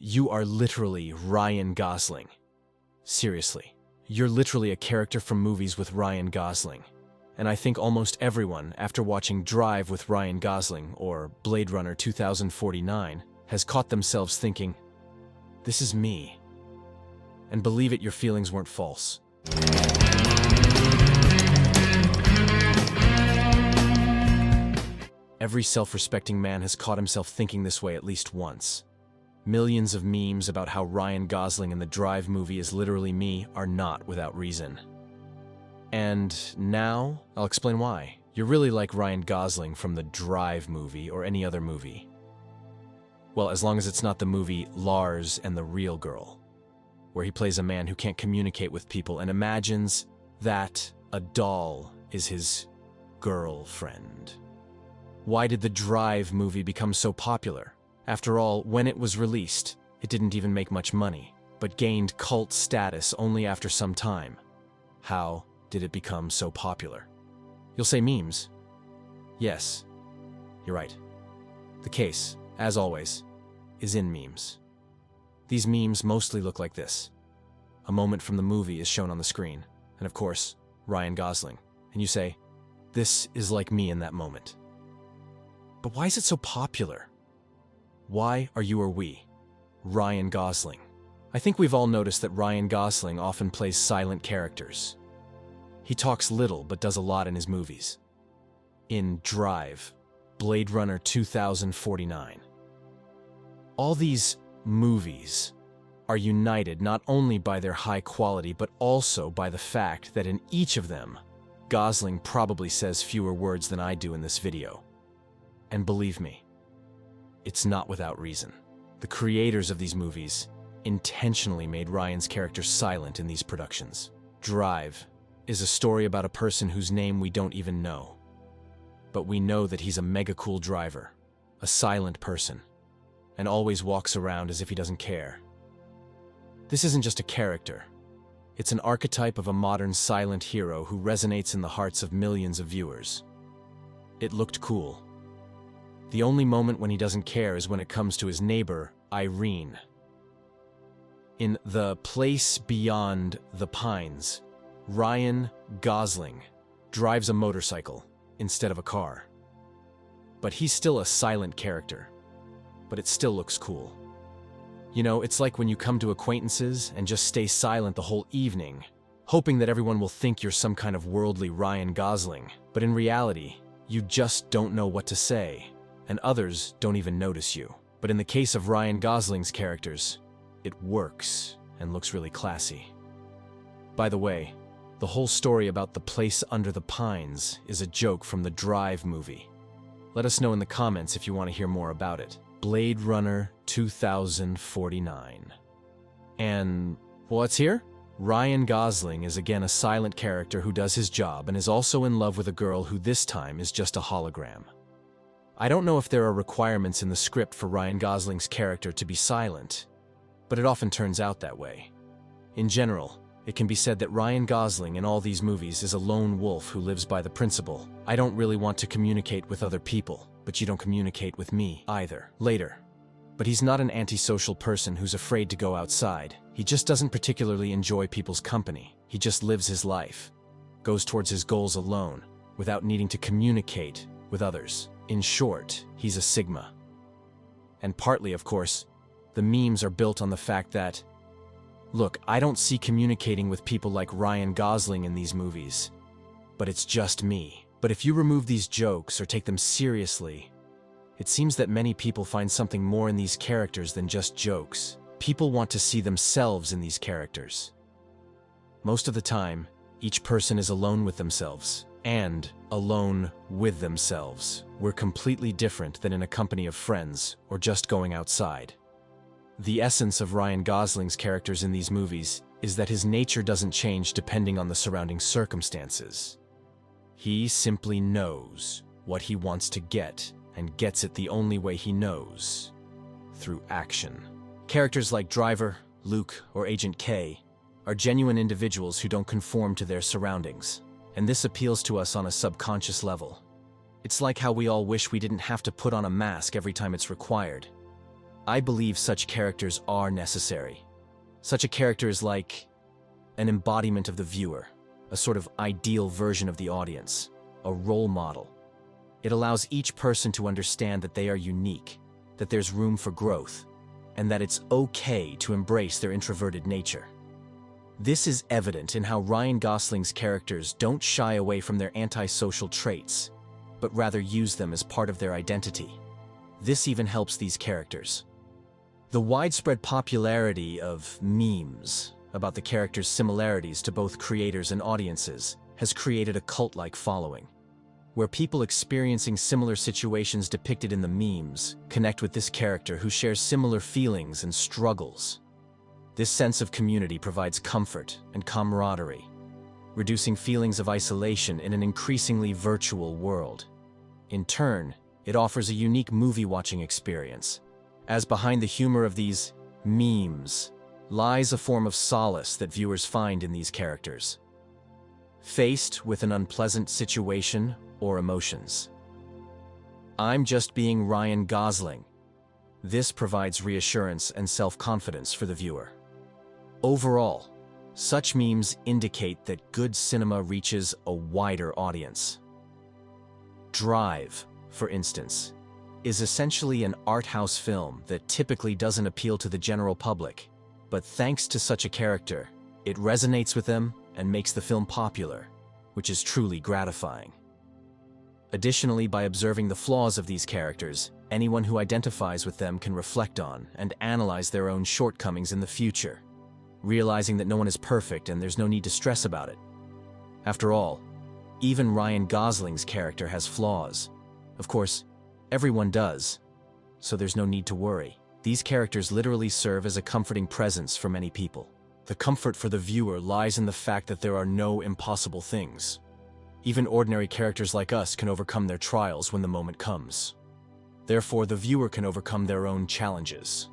You are literally Ryan Gosling. Seriously, you're literally a character from movies with Ryan Gosling. And I think almost everyone, after watching Drive with Ryan Gosling or Blade Runner 2049, has caught themselves thinking, this is me. And believe it, your feelings weren't false. Every self-respecting man has caught himself thinking this way at least once. Millions of memes about how Ryan Gosling in the Drive movie is literally me are not without reason. And now, I'll explain why. You're really like Ryan Gosling from the Drive movie or any other movie. Well, as long as it's not the movie Lars and the Real Girl, where he plays a man who can't communicate with people and imagines that a doll is his girlfriend. Why did the Drive movie become so popular? After all, when it was released, it didn't even make much money, but gained cult status only after some time. How did it become so popular? You'll say memes. Yes, you're right. The case, as always, is in memes. These memes mostly look like this. A moment from the movie is shown on the screen, and of course, Ryan Gosling. And you say, this is like me in that moment. But why is it so popular? Why are you or we Ryan Gosling? I think we've all noticed that Ryan Gosling often plays silent characters. He talks little but does a lot in his movies. In Drive, Blade Runner 2049. All these movies are united not only by their high quality but also by the fact that in each of them, Gosling probably says fewer words than I do in this video. And believe me, it's not without reason. The creators of these movies intentionally made Ryan's character silent in these productions. Drive is a story about a person whose name we don't even know. But we know that he's a mega cool driver, a silent person, and always walks around as if he doesn't care. This isn't just a character. It's an archetype of a modern silent hero who resonates in the hearts of millions of viewers. It looked cool. The only moment when he doesn't care is when it comes to his neighbor, Irene. In The Place Beyond the Pines, Ryan Gosling drives a motorcycle instead of a car. But he's still a silent character, but it still looks cool. You know, it's like when you come to acquaintances and just stay silent the whole evening, hoping that everyone will think you're some kind of worldly Ryan Gosling, but in reality, you just don't know what to say. And others don't even notice you. But in the case of Ryan Gosling's characters, it works and looks really classy. By the way, the whole story about The Place Under the Pines is a joke from the Drive movie. Let us know in the comments if you want to hear more about it. Blade Runner 2049. And what's here? Ryan Gosling is again a silent character who does his job and is also in love with a girl who this time is just a hologram. I don't know if there are requirements in the script for Ryan Gosling's character to be silent, but it often turns out that way. In general, it can be said that Ryan Gosling in all these movies is a lone wolf who lives by the principle, I don't really want to communicate with other people, but you don't communicate with me either. Later. But he's not an antisocial person who's afraid to go outside. He just doesn't particularly enjoy people's company. He just lives his life, goes towards his goals alone, without needing to communicate with others. In short, he's a Sigma. And partly, of course, the memes are built on the fact that, look, I don't see communicating with people like Ryan Gosling in these movies, but it's just me. But if you remove these jokes or take them seriously, it seems that many people find something more in these characters than just jokes. People want to see themselves in these characters. Most of the time, each person is alone with themselves. And alone with themselves. We're completely different than in a company of friends or just going outside. The essence of Ryan Gosling's characters in these movies is that his nature doesn't change depending on the surrounding circumstances. He simply knows what he wants to get and gets it the only way he knows, through action. Characters like Driver, Luke, or Agent K are genuine individuals who don't conform to their surroundings. And this appeals to us on a subconscious level. It's like how we all wish we didn't have to put on a mask every time it's required. I believe such characters are necessary. Such a character is like an embodiment of the viewer, a sort of ideal version of the audience, a role model. It allows each person to understand that they are unique, that there's room for growth, and that it's okay to embrace their introverted nature. This is evident in how Ryan Gosling's characters don't shy away from their antisocial traits, but rather use them as part of their identity. This even helps these characters. The widespread popularity of memes about the characters' similarities to both creators and audiences has created a cult-like following, where people experiencing similar situations depicted in the memes connect with this character who shares similar feelings and struggles. This sense of community provides comfort and camaraderie, reducing feelings of isolation in an increasingly virtual world. In turn, it offers a unique movie-watching experience, as behind the humor of these memes lies a form of solace that viewers find in these characters. Faced with an unpleasant situation or emotions, I'm just being Ryan Gosling. This provides reassurance and self-confidence for the viewer. Overall, such memes indicate that good cinema reaches a wider audience. Drive, for instance, is essentially an art house film that typically doesn't appeal to the general public, but thanks to such a character, it resonates with them and makes the film popular, which is truly gratifying. Additionally, by observing the flaws of these characters, anyone who identifies with them can reflect on and analyze their own shortcomings in the future, realizing that no one is perfect and there's no need to stress about it. After all, even Ryan Gosling's character has flaws. Of course, everyone does, so there's no need to worry. These characters literally serve as a comforting presence for many people. The comfort for the viewer lies in the fact that there are no impossible things. Even ordinary characters like us can overcome their trials when the moment comes. Therefore, the viewer can overcome their own challenges.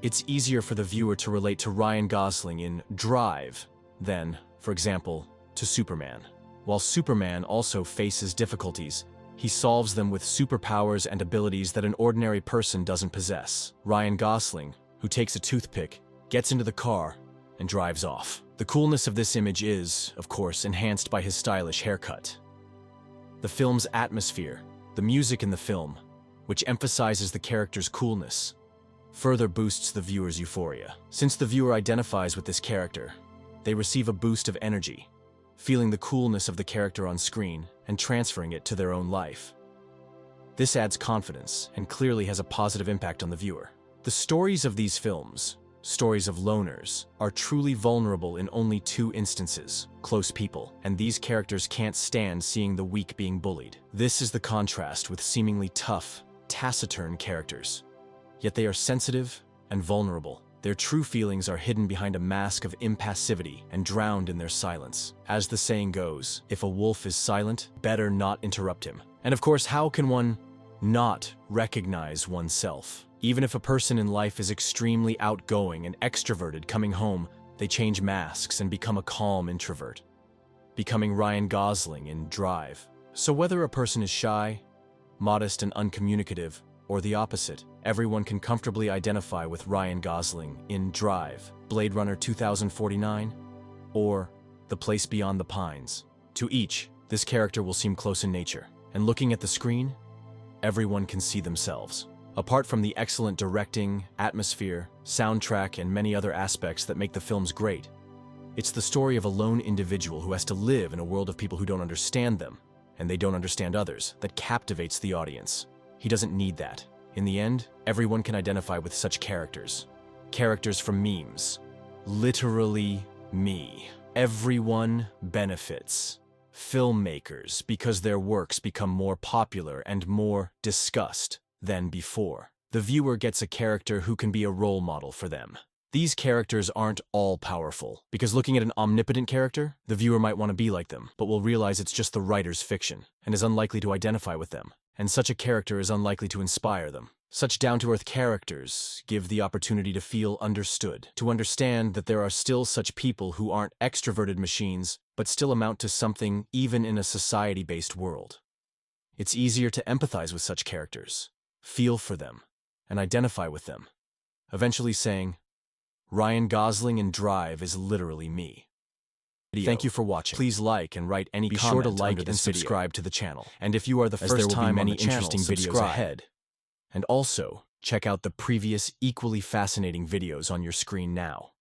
It's easier for the viewer to relate to Ryan Gosling in Drive than, for example, to Superman. While Superman also faces difficulties, he solves them with superpowers and abilities that an ordinary person doesn't possess. Ryan Gosling, who takes a toothpick, gets into the car, and drives off. The coolness of this image is, of course, enhanced by his stylish haircut. The film's atmosphere, the music in the film, which emphasizes the character's coolness, further boosts the viewer's euphoria. Since the viewer identifies with this character, they receive a boost of energy, feeling the coolness of the character on screen and transferring it to their own life. This adds confidence and clearly has a positive impact on the viewer. The stories of these films, stories of loners, are truly vulnerable in only two instances: close people, and these characters can't stand seeing the weak being bullied. This is the contrast with seemingly tough, taciturn characters. Yet they are sensitive and vulnerable. Their true feelings are hidden behind a mask of impassivity and drowned in their silence. As the saying goes, if a wolf is silent, better not interrupt him. And of course, how can one not recognize oneself? Even if a person in life is extremely outgoing and extroverted, coming home, they change masks and become a calm introvert, becoming Ryan Gosling in Drive. So whether a person is shy, modest and uncommunicative, or the opposite, everyone can comfortably identify with Ryan Gosling in Drive, Blade Runner 2049, or The Place Beyond the Pines. To each, this character will seem close in nature, and looking at the screen, everyone can see themselves. Apart from the excellent directing, atmosphere, soundtrack, and many other aspects that make the films great, it's the story of a lone individual who has to live in a world of people who don't understand them, and they don't understand others, that captivates the audience. He doesn't need that. In the end, everyone can identify with such characters. Characters from memes. Literally me. Everyone benefits. Filmmakers, because their works become more popular and more discussed than before. The viewer gets a character who can be a role model for them. These characters aren't all-powerful, because looking at an omnipotent character, the viewer might want to be like them, but will realize it's just the writer's fiction, and is unlikely to identify with them. And such a character is unlikely to inspire them. Such down-to-earth characters give the opportunity to feel understood, to understand that there are still such people who aren't extroverted machines, but still amount to something even in a society-based world. It's easier to empathize with such characters, feel for them, and identify with them, eventually saying, Ryan Gosling in Drive is literally me. Thank you for watching. Please like and write any comment. Be sure to like and subscribe to the channel. And if you are the first time on the channel, interesting videos ahead. And also, check out the previous equally fascinating videos on your screen now.